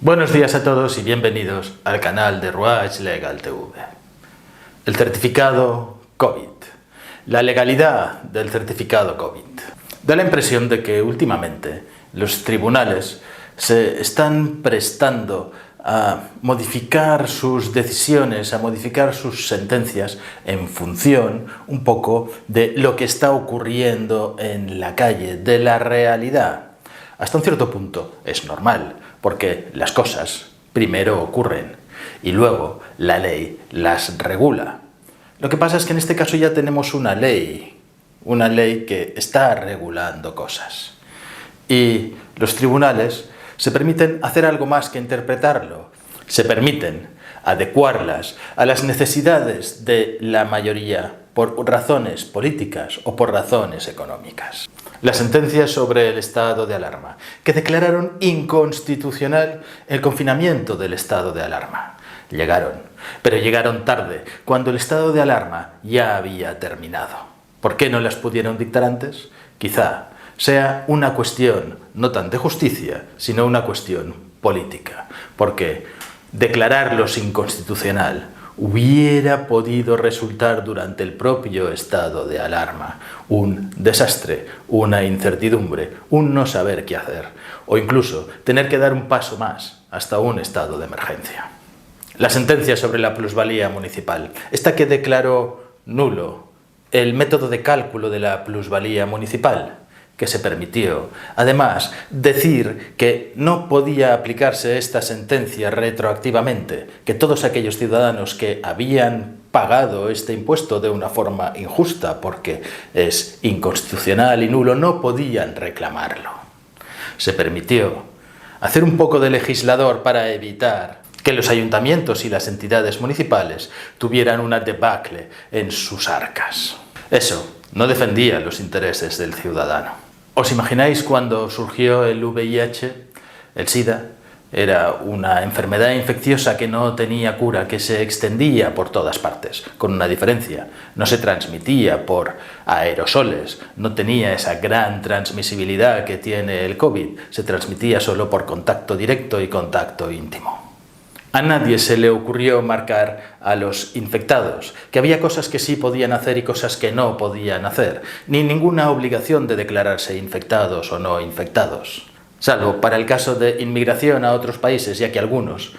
Buenos días a todos y bienvenidos al canal de Ruach Legal TV. El certificado COVID. La legalidad del certificado COVID. Da la impresión de que últimamente los tribunales se están prestando a modificar sus decisiones, a modificar sus sentencias en función un poco de lo que está ocurriendo en la calle, de la realidad. Hasta un cierto punto es normal, porque las cosas primero ocurren y luego la ley las regula. Lo que pasa es que en este caso ya tenemos una ley que está regulando cosas. Y los tribunales se permiten hacer algo más que interpretarlo. Se permiten adecuarlas a las necesidades de la mayoría por razones políticas o por razones económicas. Las sentencias sobre el estado de alarma, que declararon inconstitucional el confinamiento del estado de alarma. Llegaron, pero llegaron tarde, cuando el estado de alarma ya había terminado. ¿Por qué no las pudieron dictar antes? Quizá sea una cuestión no tan de justicia, sino una cuestión política, porque declararlos inconstitucional hubiera podido resultar durante el propio estado de alarma un desastre, una incertidumbre, un no saber qué hacer, o incluso tener que dar un paso más hasta un estado de emergencia. La sentencia sobre la plusvalía municipal, esta que declaró nulo el método de cálculo de la plusvalía municipal, que se permitió, además, decir que no podía aplicarse esta sentencia retroactivamente, que todos aquellos ciudadanos que habían pagado este impuesto de una forma injusta porque es inconstitucional y nulo, no podían reclamarlo. Se permitió hacer un poco de legislador para evitar que los ayuntamientos y las entidades municipales tuvieran una debacle en sus arcas. Eso no defendía los intereses del ciudadano. ¿Os imagináis cuando surgió el VIH, el SIDA? Era una enfermedad infecciosa que no tenía cura, que se extendía por todas partes, con una diferencia. No se transmitía por aerosoles, no tenía esa gran transmisibilidad que tiene el COVID, se transmitía solo por contacto directo y contacto íntimo. A nadie se le ocurrió marcar a los infectados, que había cosas que sí podían hacer y cosas que no podían hacer, ni ninguna obligación de declararse infectados o no infectados, salvo para el caso de inmigración a otros países, ya que algunos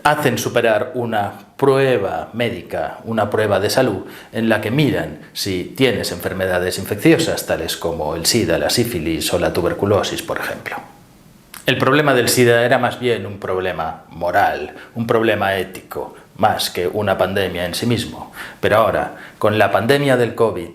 hacen superar una prueba médica, una prueba de salud, en la que miran si tienes enfermedades infecciosas, tales como el SIDA, la sífilis o la tuberculosis, por ejemplo. El problema del SIDA era más bien un problema moral, un problema ético, más que una pandemia en sí mismo. Pero ahora, con la pandemia del COVID,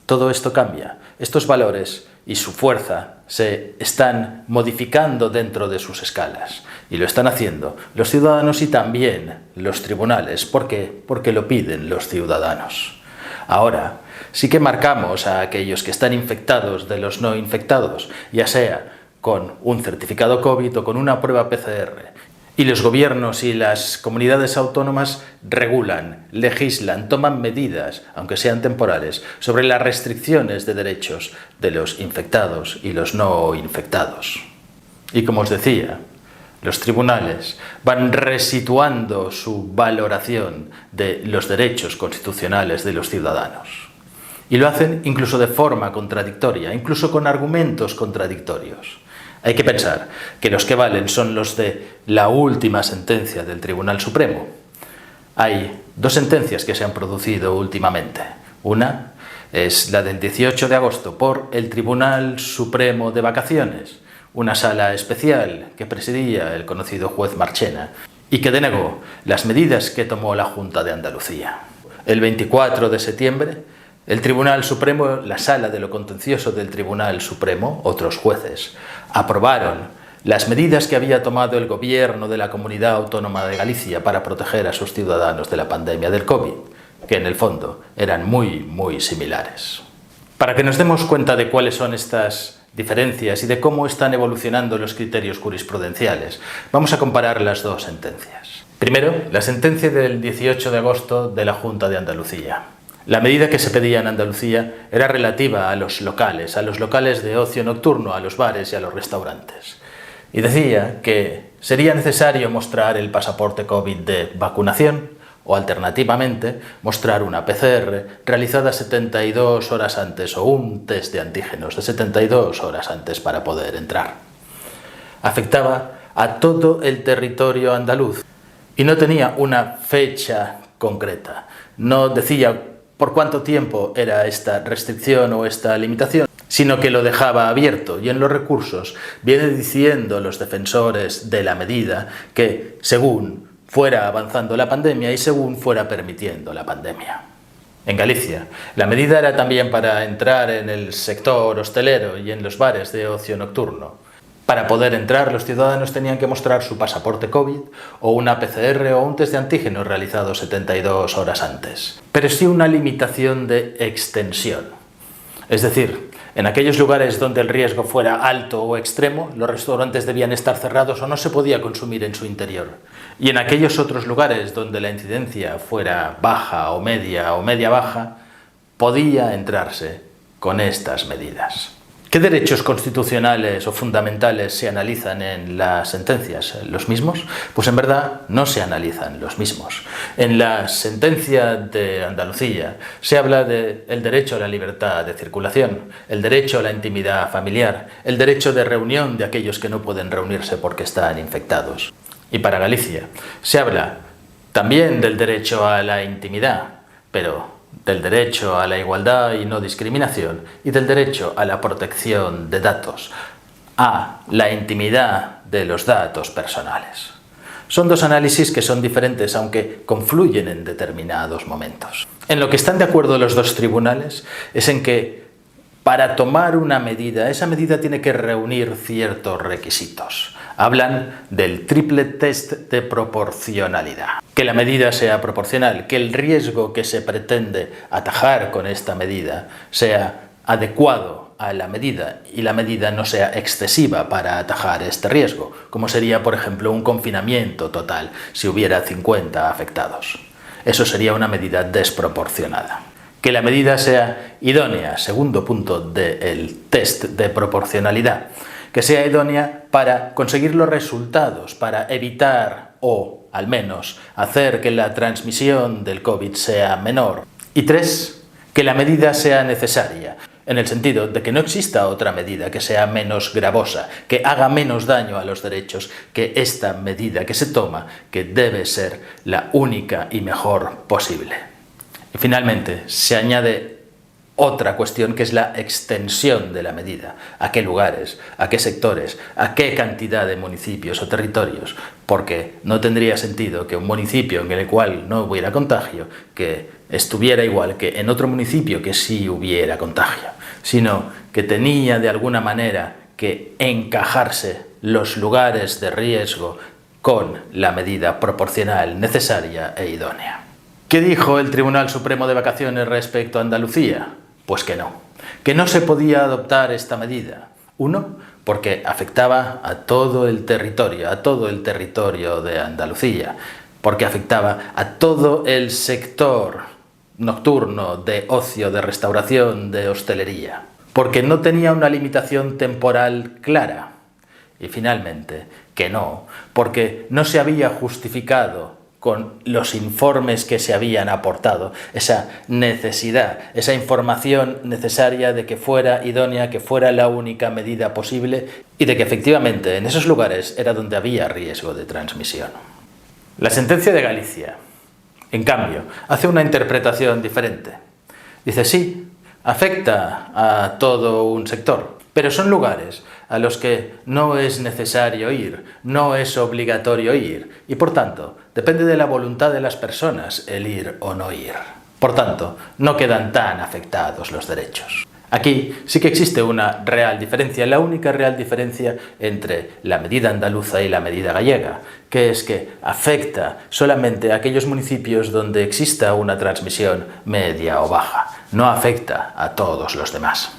todo esto cambia. Estos valores y su fuerza se están modificando dentro de sus escalas. Y lo están haciendo los ciudadanos y también los tribunales. ¿Por qué? Porque lo piden los ciudadanos. Ahora, sí que marcamos a aquellos que están infectados de los no infectados, ya sea con un certificado COVID o con una prueba PCR. Y los gobiernos y las comunidades autónomas regulan, legislan, toman medidas, aunque sean temporales, sobre las restricciones de derechos de los infectados y los no infectados. Y como os decía, los tribunales van resituando su valoración de los derechos constitucionales de los ciudadanos. Y lo hacen incluso de forma contradictoria, incluso con argumentos contradictorios. Hay que pensar que los que valen son los de la última sentencia del Tribunal Supremo. Hay dos sentencias que se han producido últimamente. Una es la del 18 de agosto por el Tribunal Supremo de Vacaciones, una sala especial que presidía el conocido juez Marchena y que denegó las medidas que tomó la Junta de Andalucía. El 24 de septiembre, el Tribunal Supremo, la Sala de lo Contencioso del Tribunal Supremo, otros jueces, aprobaron las medidas que había tomado el gobierno de la Comunidad Autónoma de Galicia para proteger a sus ciudadanos de la pandemia del COVID, que en el fondo eran muy similares. Para que nos demos cuenta de cuáles son estas diferencias y de cómo están evolucionando los criterios jurisprudenciales, vamos a comparar las dos sentencias. Primero, la sentencia del 18 de agosto de la Junta de Andalucía. La medida que se pedía en Andalucía era relativa a los locales de ocio nocturno, a los bares y a los restaurantes. Y decía que sería necesario mostrar el pasaporte COVID de vacunación o, alternativamente, mostrar una PCR realizada 72 horas antes o un test de antígenos de 72 horas antes para poder entrar. Afectaba a todo el territorio andaluz y no tenía una fecha concreta. No decía por cuánto tiempo era esta restricción o esta limitación, sino que lo dejaba abierto, y en los recursos viene diciendo los defensores de la medida que según fuera avanzando la pandemia y según fuera permitiendo la pandemia. En Galicia, la medida era también para entrar en el sector hostelero y en los bares de ocio nocturno. Para poder entrar, los ciudadanos tenían que mostrar su pasaporte COVID o una PCR o un test de antígenos realizado 72 horas antes. Pero sí una limitación de extensión. Es decir, en aquellos lugares donde el riesgo fuera alto o extremo, los restaurantes debían estar cerrados o no se podía consumir en su interior. Y en aquellos otros lugares donde la incidencia fuera baja o media baja, podía entrarse con estas medidas. ¿Qué derechos constitucionales o fundamentales se analizan en las sentencias? ¿Los mismos? Pues en verdad no se analizan los mismos. En la sentencia de Andalucía se habla del derecho a la libertad de circulación, el derecho a la intimidad familiar, el derecho de reunión de aquellos que no pueden reunirse porque están infectados. Y para Galicia se habla también del derecho a la intimidad, pero del derecho a la igualdad y no discriminación y del derecho a la protección de datos, a la intimidad de los datos personales. Son dos análisis que son diferentes, aunque confluyen en determinados momentos. En lo que están de acuerdo los dos tribunales es en que para tomar una medida, esa medida tiene que reunir ciertos requisitos. Hablan del triple test de proporcionalidad. Que la medida sea proporcional, que el riesgo que se pretende atajar con esta medida sea adecuado a la medida y la medida no sea excesiva para atajar este riesgo, como sería, por ejemplo, un confinamiento total si hubiera 50 afectados. Eso sería una medida desproporcionada. Que la medida sea idónea, segundo punto del test de proporcionalidad, que sea idónea para conseguir los resultados, para evitar o, al menos, hacer que la transmisión del COVID sea menor. Y 3, que la medida sea necesaria, en el sentido de que no exista otra medida que sea menos gravosa, que haga menos daño a los derechos que esta medida que se toma, que debe ser la única y mejor posible. Y finalmente, se añade otra cuestión que es la extensión de la medida. ¿A qué lugares? ¿A qué sectores? ¿A qué cantidad de municipios o territorios? Porque no tendría sentido que un municipio en el cual no hubiera contagio, que estuviera igual que en otro municipio que sí hubiera contagio, sino que tenía de alguna manera que encajarse los lugares de riesgo con la medida proporcional, necesaria e idónea. ¿Qué dijo el Tribunal Supremo de Vacaciones respecto a Andalucía? Pues que no se podía adoptar esta medida. Uno, porque afectaba a todo el territorio de Andalucía, porque afectaba a todo el sector nocturno de ocio, de restauración, de hostelería, porque no tenía una limitación temporal clara. Y finalmente, que no, porque no se había justificado con los informes que se habían aportado, esa necesidad, esa información necesaria de que fuera idónea, que fuera la única medida posible y de que efectivamente en esos lugares era donde había riesgo de transmisión. La sentencia de Galicia, en cambio, hace una interpretación diferente. Dice, sí, afecta a todo un sector, pero son lugares a los que no es necesario ir, no es obligatorio ir, y por tanto, depende de la voluntad de las personas el ir o no ir. Por tanto, no quedan tan afectados los derechos. Aquí sí que existe una real diferencia, la única real diferencia entre la medida andaluza y la medida gallega, que es que afecta solamente a aquellos municipios donde exista una transmisión media o baja, no afecta a todos los demás.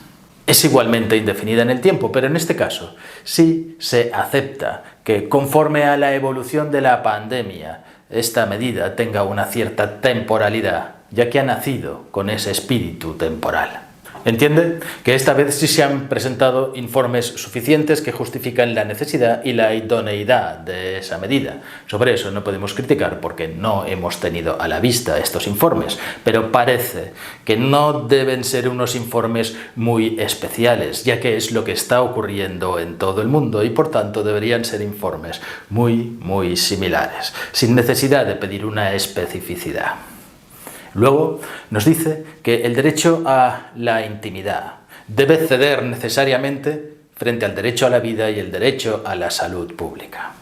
Es igualmente indefinida en el tiempo, pero en este caso sí se acepta que conforme a la evolución de la pandemia, esta medida tenga una cierta temporalidad, ya que ha nacido con ese espíritu temporal. Entiende que esta vez sí se han presentado informes suficientes que justifican la necesidad y la idoneidad de esa medida. Sobre eso no podemos criticar porque no hemos tenido a la vista estos informes, pero parece que no deben ser unos informes muy especiales, ya que es lo que está ocurriendo en todo el mundo y por tanto deberían ser informes muy similares, sin necesidad de pedir una especificidad. Luego nos dice que el derecho a la intimidad debe ceder necesariamente frente al derecho a la vida y el derecho a la salud pública.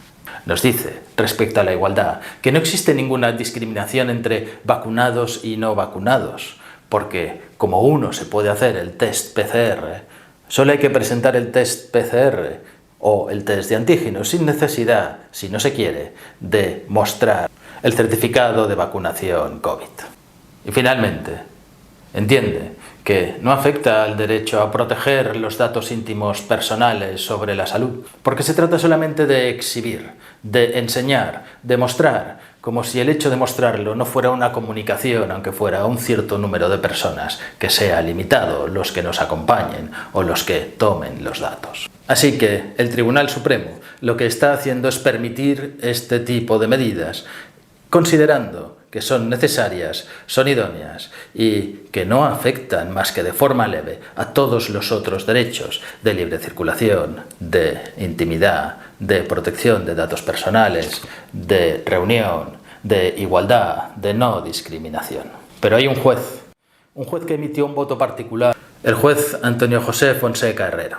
Nos dice, respecto a la igualdad, que no existe ninguna discriminación entre vacunados y no vacunados, porque como uno se puede hacer el test PCR, solo hay que presentar el test PCR o el test de antígenos sin necesidad, si no se quiere, de mostrar el certificado de vacunación COVID. Y finalmente, entiende que no afecta al derecho a proteger los datos íntimos personales sobre la salud, porque se trata solamente de exhibir, de enseñar, de mostrar, como si el hecho de mostrarlo no fuera una comunicación, aunque fuera a un cierto número de personas, que sea limitado los que nos acompañen o los que tomen los datos. Así que el Tribunal Supremo lo que está haciendo es permitir este tipo de medidas, considerando que son necesarias, son idóneas y que no afectan más que de forma leve a todos los otros derechos de libre circulación, de intimidad, de protección de datos personales, de reunión, de igualdad, de no discriminación. Pero hay un juez que emitió un voto particular, el juez Antonio José Fonseca Herrero,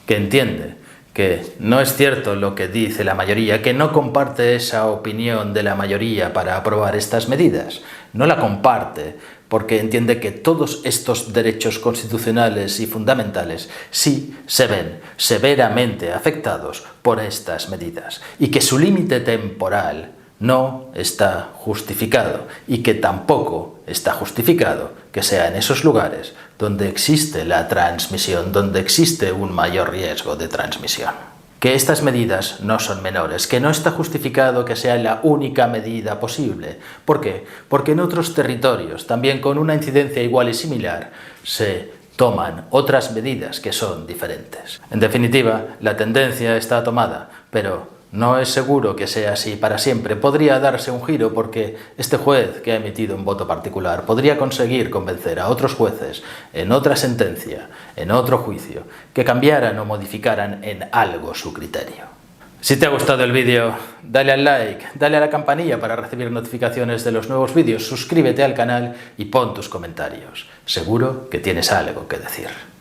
que entiende que no es cierto lo que dice la mayoría, que no comparte esa opinión de la mayoría para aprobar estas medidas. No la comparte porque entiende que todos estos derechos constitucionales y fundamentales sí se ven severamente afectados por estas medidas y que su límite temporal no está justificado y que tampoco está justificado que sea en esos lugares donde existe la transmisión, donde existe un mayor riesgo de transmisión. Que estas medidas no son menores, que no está justificado que sea la única medida posible. ¿Por qué? Porque en otros territorios, también con una incidencia igual y similar, se toman otras medidas que son diferentes. En definitiva, la tendencia está tomada, pero no es seguro que sea así para siempre. Podría darse un giro porque este juez que ha emitido un voto particular podría conseguir convencer a otros jueces en otra sentencia, en otro juicio, que cambiaran o modificaran en algo su criterio. Si te ha gustado el vídeo, dale al like, dale a la campanilla para recibir notificaciones de los nuevos vídeos, suscríbete al canal y pon tus comentarios. Seguro que tienes algo que decir.